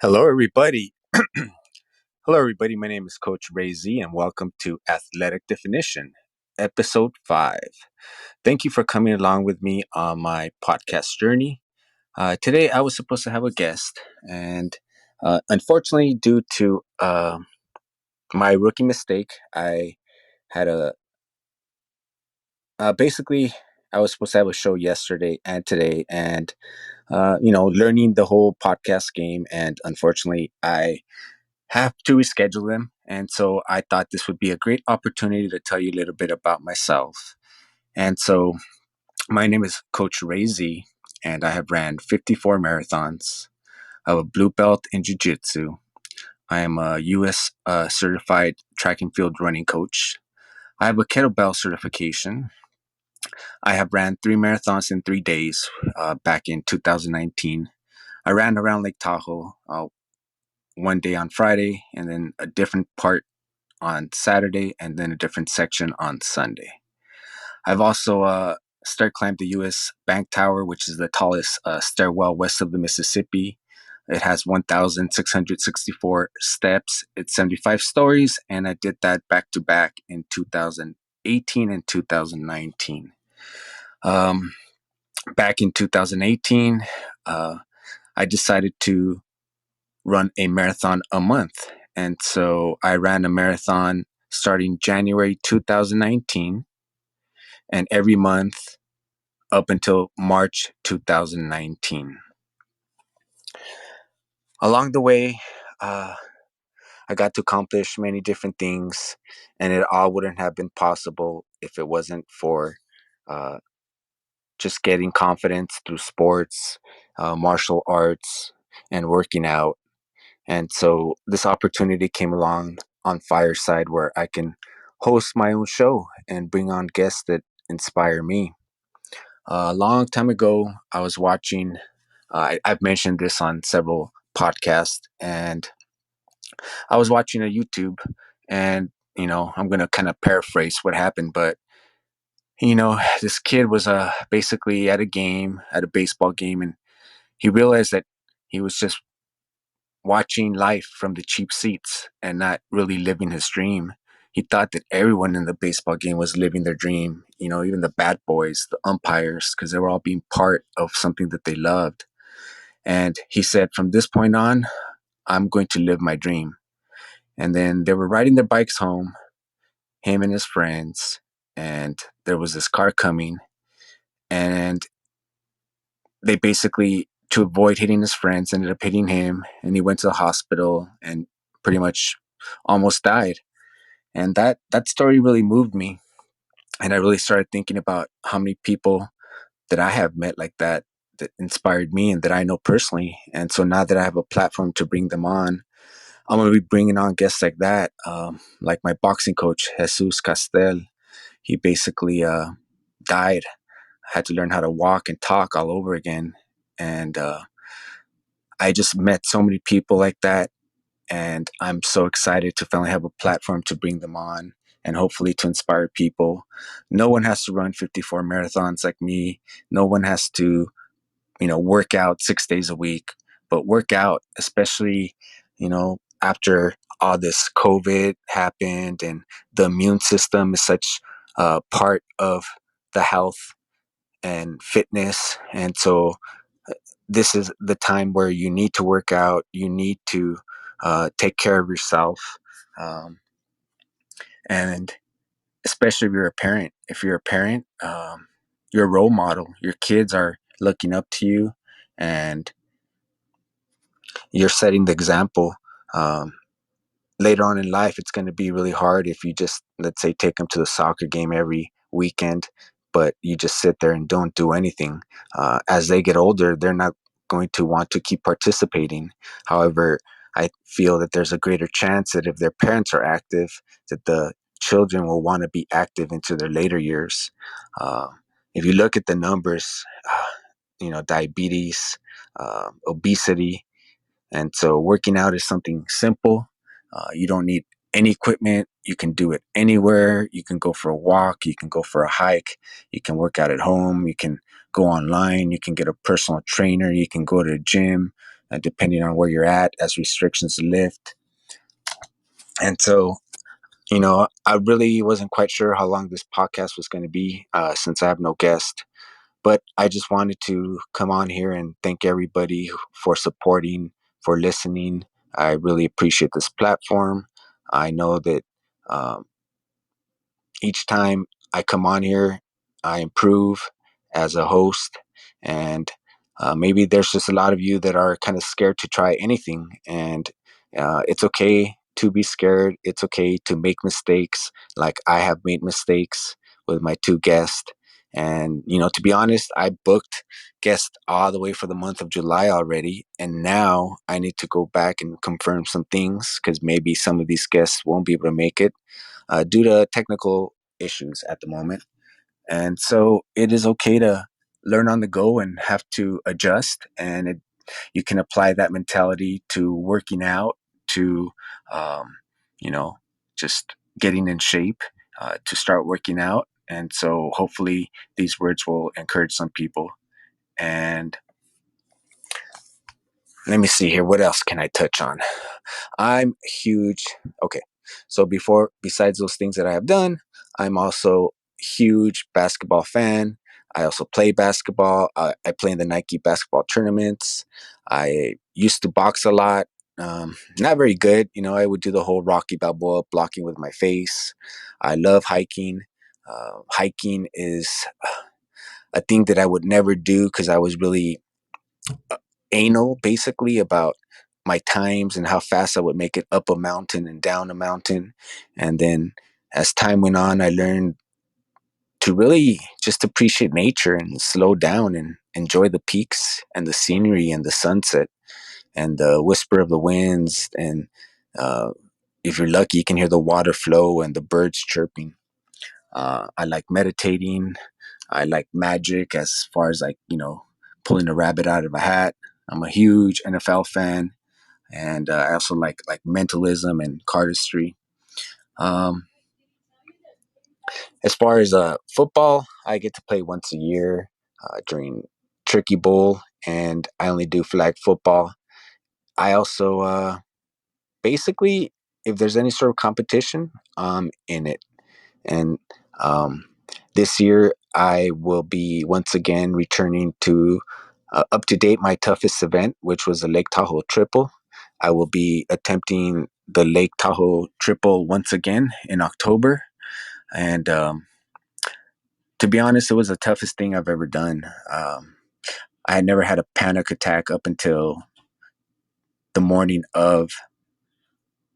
Hello, everybody. Hello, everybody. My name is Coach Ray Z, and welcome to Athletic Definition, Episode 5. Thank you for coming along with me on my podcast journey. Today, I was supposed to have a guest, and unfortunately, due to my rookie mistake, I had basically, I was supposed to have a show yesterday and today, and learning the whole podcast game, and unfortunately, I have to reschedule them. And so I thought this would be a great opportunity to tell you a little bit about myself. And so my name is Coach Ray Z, and I have ran 54 marathons. I have a blue belt in Jiu Jitsu. I am a U.S. Certified track and field running coach. I have a kettlebell certification. I have ran 3 marathons in 3 days back in 2019. I ran around Lake Tahoe one day on Friday and then a different part on Saturday and then a different section on Sunday. I've also climbed the U.S. Bank Tower, which is the tallest stairwell west of the Mississippi. It has 1,664 steps. It's 75 stories, and I did that back to back in 2018 and 2019. Back in 2018, I decided to run a marathon a month. And so I ran a marathon starting January 2019 and every month up until March 2019. Along the way, I got to accomplish many different things, and it all wouldn't have been possible if it wasn't for uh, just getting confidence through sports, martial arts, and working out. And so this opportunity came along on Fireside where I can host my own show and bring on guests that inspire me. A long time ago, I was watching, I've mentioned this on several podcasts, and I was watching a YouTube, and, I'm going to kind of paraphrase what happened, but, this kid was basically at a baseball game, and he realized that he was just watching life from the cheap seats and not really living his dream. He thought that everyone in the baseball game was living their dream, even the bad boys, the umpires, because they were all being part of something that they loved. And he said, from this point on, I'm going to live my dream. And then they were riding their bikes home, him and his friends, and there was this car coming. And they basically, to avoid hitting his friends, ended up hitting him, and he went to the hospital and pretty much almost died. And that story really moved me, and I really started thinking about how many people that I have met like that inspired me and that I know personally. And so now that I have a platform to bring them on, I'm going to be bringing on guests like that, like my boxing coach Jesus Castel. He basically died. I had to learn how to walk and talk all over again, and I just met so many people like that, and I'm so excited to finally have a platform to bring them on and hopefully to inspire people. No one has to run 54 marathons like me. No one has to, work out 6 days a week, but work out, especially, after all this COVID happened and the immune system is such a part of the health and fitness. And so this is the time where you need to work out. You need to take care of yourself. Um, and especially if you're a parent. If you're a parent, you're a role model. Your kids are looking up to you, and you're setting the example. Um, Later on in life, it's going to be really hard if you just, let's say, take them to the soccer game every weekend, but you just sit there and don't do anything. As they get older, they're not going to want to keep participating. However, I feel that there's a greater chance that if their parents are active, that the children will want to be active into their later years. Uh, if you look at the numbers, diabetes, obesity, and so working out is something simple. You don't need any equipment. You can do it anywhere. You can go for a walk. You can go for a hike. You can work out at home. You can go online. You can get a personal trainer. You can go to a gym. depending on where you're at as restrictions lift. And so, I really wasn't quite sure how long this podcast was going to be since I have no guest. But I just wanted to come on here and thank everybody for supporting, for listening. I really appreciate this platform. I know that um, each time I come on here, I improve as a host. And maybe there's just a lot of you that are kind of scared to try anything. And it's okay to be scared. It's okay to make mistakes. Like I have made mistakes with my two guests. And, to be honest, I booked guests all the way for the month of July already. And now I need to go back and confirm some things because maybe some of these guests won't be able to make it due to technical issues at the moment. And so it is okay to learn on the go and have to adjust. And you can apply that mentality to working out, to, um, you know, just getting in shape to start working out. And so hopefully these words will encourage some people. And let me see here. What else can I touch on? I'm huge. Okay. So besides those things that I have done, I'm also huge basketball fan. I also play basketball. I play in the Nike basketball tournaments. I used to box a lot. Not very good. I would do the whole Rocky Balboa blocking with my face. I love hiking. Hiking is a thing that I would never do because I was really anal basically about my times and how fast I would make it up a mountain and down a mountain. And then as time went on, I learned to really just appreciate nature and slow down and enjoy the peaks and the scenery and the sunset and the whisper of the winds. And uh, if you're lucky, you can hear the water flow and the birds chirping. I like meditating. I like magic as far as like, pulling a rabbit out of a hat. I'm a huge NFL fan, and I also like mentalism and cardistry. Um, as far as football, I get to play once a year during Turkey Bowl, and I only do flag football. I also basically, if there's any sort of competition, I'm in it. And um, this year, I will be once again returning to up to date my toughest event, which was the Lake Tahoe Triple. I will be attempting the Lake Tahoe Triple once again in October. And to be honest, it was the toughest thing I've ever done. I had never had a panic attack up until the morning of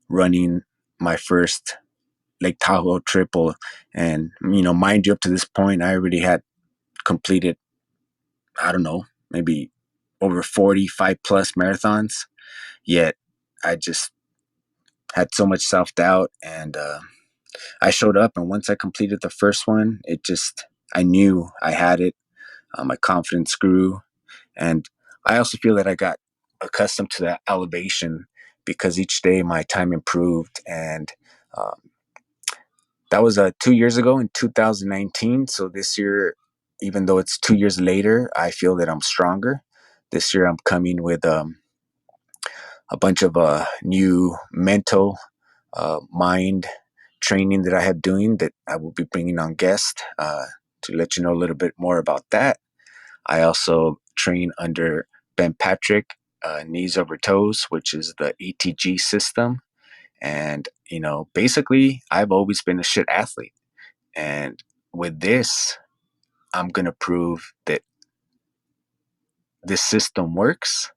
running my first Lake Tahoe Triple. And, mind you, up to this point, I already had completed, I don't know, maybe over 45 plus marathons. Yet I just had so much self doubt. And I showed up. And once I completed the first one, I knew I had it. My confidence grew. And I also feel that I got accustomed to that elevation because each day my time improved. And um, that was 2 years ago in 2019. So this year, even though it's 2 years later, I feel that I'm stronger. This year, I'm coming with a bunch of new mental mind training that I have doing that I will be bringing on guests to let you know a little bit more about that. I also train under Ben Patrick, Knees Over Toes, which is the ETG system. And, basically, I've always been a shit athlete. And with this, I'm going to prove that this system works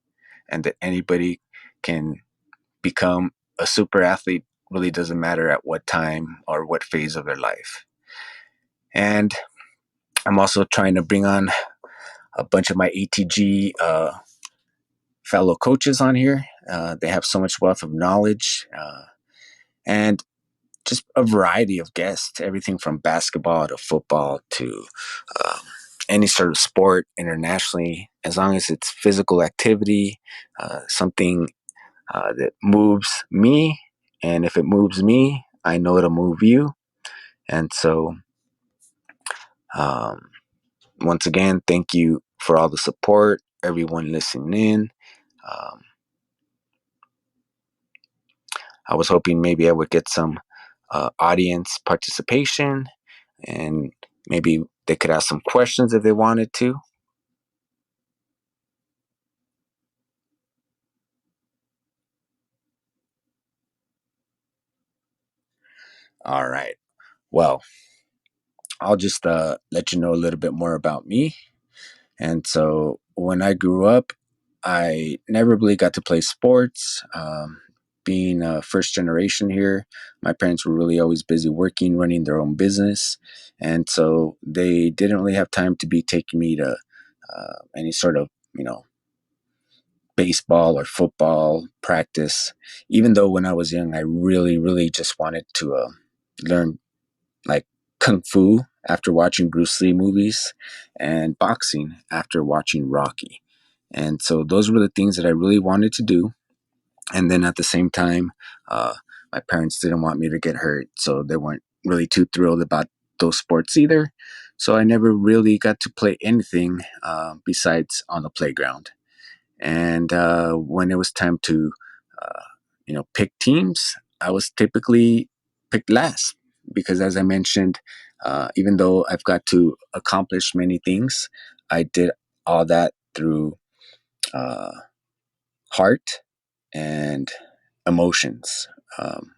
and that anybody can become a super athlete. Really doesn't matter at what time or what phase of their life. And I'm also trying to bring on a bunch of my ATG fellow coaches on here. They have so much wealth of knowledge and just a variety of guests, everything from basketball to football to um, any sort of sport internationally, as long as it's physical activity, something that moves me. And if it moves me, I know it'll move you. And so, um, once again, thank you for all the support, everyone listening in. Um, I was hoping maybe I would get some audience participation, and maybe they could ask some questions if they wanted to. All right. Well, I'll just let you know a little bit more about me. And so when I grew up, I never really got to play sports. Being a first generation here, my parents were really always busy working, running their own business. And so they didn't really have time to be taking me to any sort of, baseball or football practice. Even though when I was young, I really, really just wanted to learn like kung fu after watching Bruce Lee movies and boxing after watching Rocky. And so those were the things that I really wanted to do. And then at the same time, uh, my parents didn't want me to get hurt, so they weren't really too thrilled about those sports either. So I never really got to play anything besides on the playground. And when it was time to, uh, pick teams, I was typically picked last because, as I mentioned, even though I've got to accomplish many things, I did all that through uh, heart and emotions.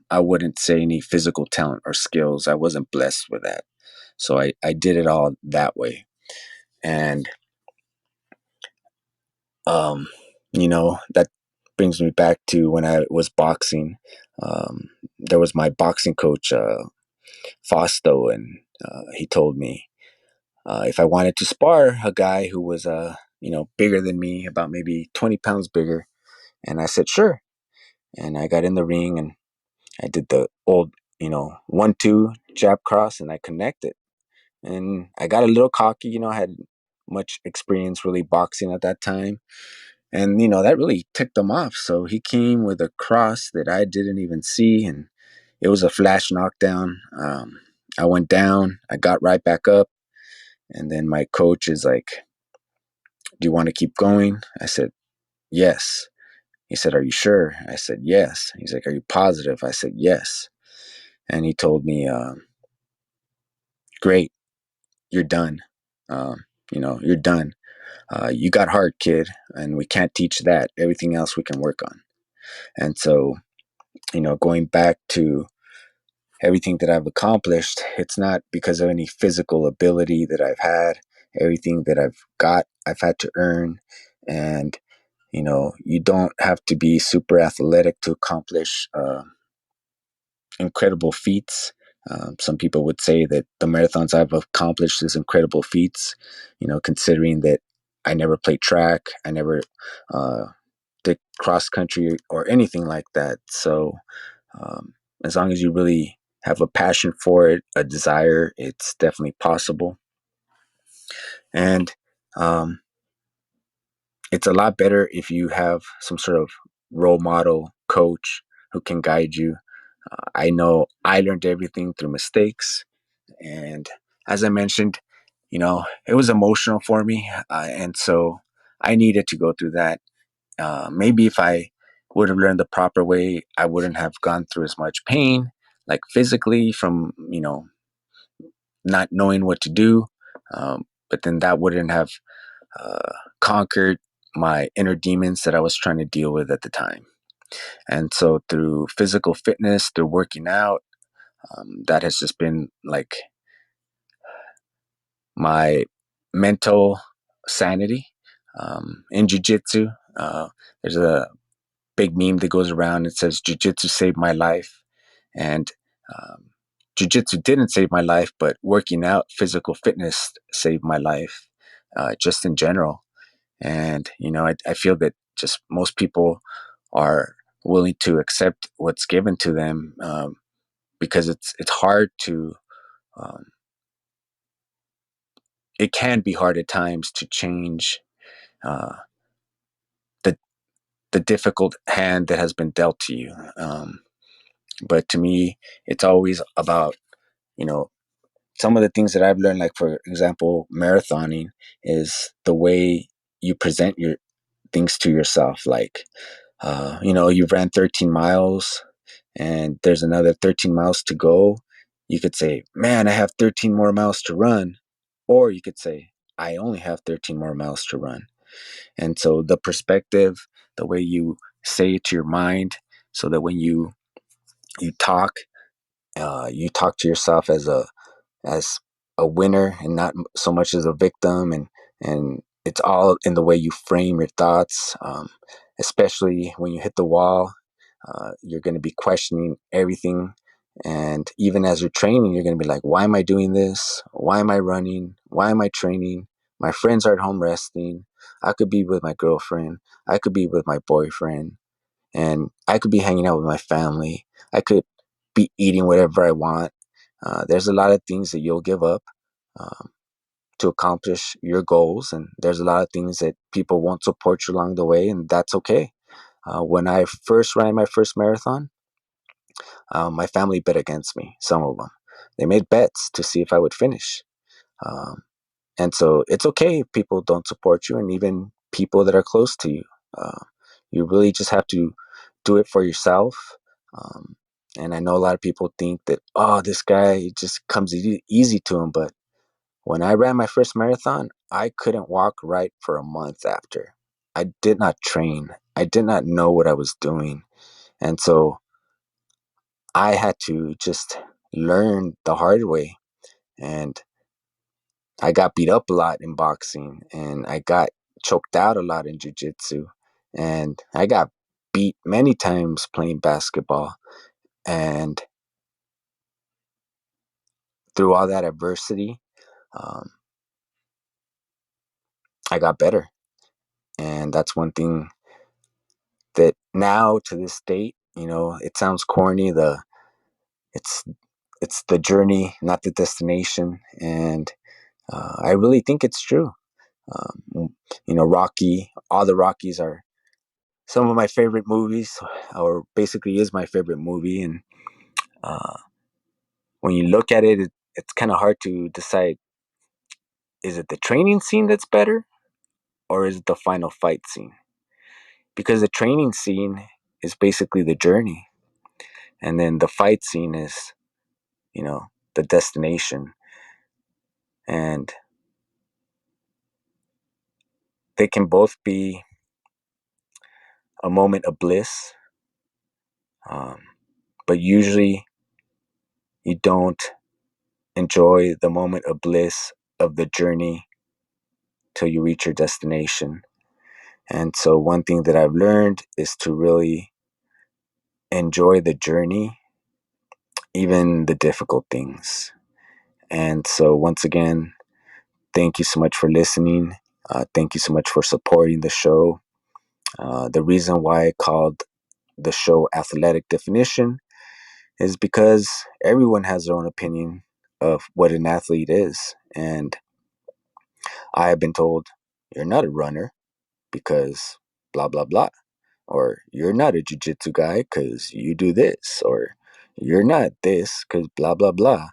I wouldn't say any physical talent or skills. I wasn't blessed with that. So I did it all that way. And Um, that brings me back to when I was boxing. There was my boxing coach, Fausto, and he told me if I wanted to spar a guy who was, bigger than me, about maybe 20 pounds bigger. And I said, sure. And I got in the ring and I did the old, 1-2 jab cross and I connected. And I got a little cocky, I had much experience really boxing at that time. And, that really ticked him off. So he came with a cross that I didn't even see. And it was a flash knockdown. I went down, I got right back up. And then my coach is like, do you want to keep going? I said, yes. He said, are you sure? I said, yes. He's like, are you positive? I said, yes. And he told me, great, you're done. You're done. You got heart, kid. And we can't teach that. Everything else we can work on. And so, going back to everything that I've accomplished, it's not because of any physical ability that I've had. Everything that I've got, I've had to earn. And, you don't have to be super athletic to accomplish incredible feats. Some people would say that the marathons I've accomplished is incredible feats, considering that I never played track, I never uh, did cross country or anything like that. So, as long as you really have a passion for it, a desire, it's definitely possible. And um, it's a lot better if you have some sort of role model coach who can guide you. I know I learned everything through mistakes. And as I mentioned, it was emotional for me. And so I needed to go through that. Maybe if I would have learned the proper way, I wouldn't have gone through as much pain, like physically from, not knowing what to do. But then that wouldn't have conquered my inner demons that I was trying to deal with at the time. And so through physical fitness, through working out, that has just been like my mental sanity. In jujitsu, there's a big meme that goes around. It says, "Jujitsu saved my life," and um, jujitsu didn't save my life, but working out, physical fitness saved my life, just in general. And I feel that just most people are willing to accept what's given to them, because it's hard to. Um, it can be hard at times to change uh, the the difficult hand that has been dealt to you. But to me, it's always about, you know some of the things that I've learned, like for example, marathoning, is the way you present things to yourself, like, you ran 13 miles and there's another 13 miles to go. You could say, man, I have 13 more miles to run. Or you could say, I only have 13 more miles to run. And so the perspective, the way you say it to your mind, so that when you talk, you talk to yourself as a winner and not so much as a victim, and it's all in the way you frame your thoughts, especially when you hit the wall. You're going to be questioning everything, and even as you're training, you're going to be like, why am I doing this? Why am I running? Why am I training? My friends are at home resting. I could be with my girlfriend. I could be with my boyfriend, and I could be hanging out with my family. I could be eating whatever I want. There's a lot of things that you'll give up um, to accomplish your goals, and there's a lot of things that people won't support you along the way, and that's okay. When I first ran my first marathon, my family bet against me. Some of them, they made bets to see if I would finish, um, and so it's okay if people don't support you, and even people that are close to you. Uh, you really just have to do it for yourself. Um, and I know a lot of people think that, oh, this guy, it just comes easy to him. But when I ran my first marathon, I couldn't walk right for a month after. I did not train. I did not know what I was doing. And so I had to just learn the hard way. And I got beat up a lot in boxing, and I got choked out a lot in jiu-jitsu, and I got beat many times playing basketball. And through all that adversity, um, I got better. And that's one thing that now to this date, it sounds corny. It's it's the journey, not the destination, and I really think it's true. Rocky, all the Rockies are some of my favorite movies, or basically is my favorite movie. And uh, when you look at it, it's kind of hard to decide: is it the training scene that's better, or is it the final fight scene? Because the training scene is basically the journey, and then the fight scene is, the destination. And they can both be a moment of bliss, um, but usually you don't enjoy the moment of bliss of the journey till you reach your destination. And so, one thing that I've learned is to really enjoy the journey, even the difficult things. And so, once again, thank you so much for listening. Thank you so much for supporting the show. The reason why I called the show Athletic Definition is because everyone has their own opinion of what an athlete is. And I have been told, you're not a runner because blah, blah, blah. Or you're not a jiu-jitsu guy because you do this. Or you're not this because blah, blah, blah.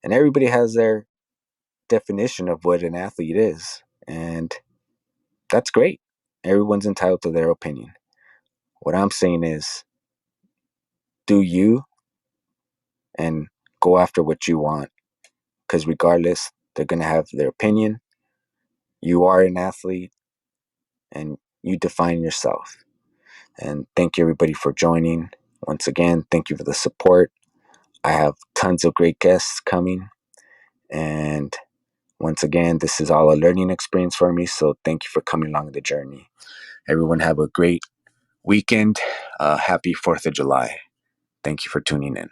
And everybody has their definition of what an athlete is. And that's great. Everyone's entitled to their opinion. What I'm saying is, do you, and go after what you want. Because regardless, they're going to have their opinion. You are an athlete, and you define yourself. And thank you, everybody, for joining. Once again, thank you for the support. I have tons of great guests coming. And once again, this is all a learning experience for me. So thank you for coming along the journey. Everyone have a great weekend. Happy 4th of July. Thank you for tuning in.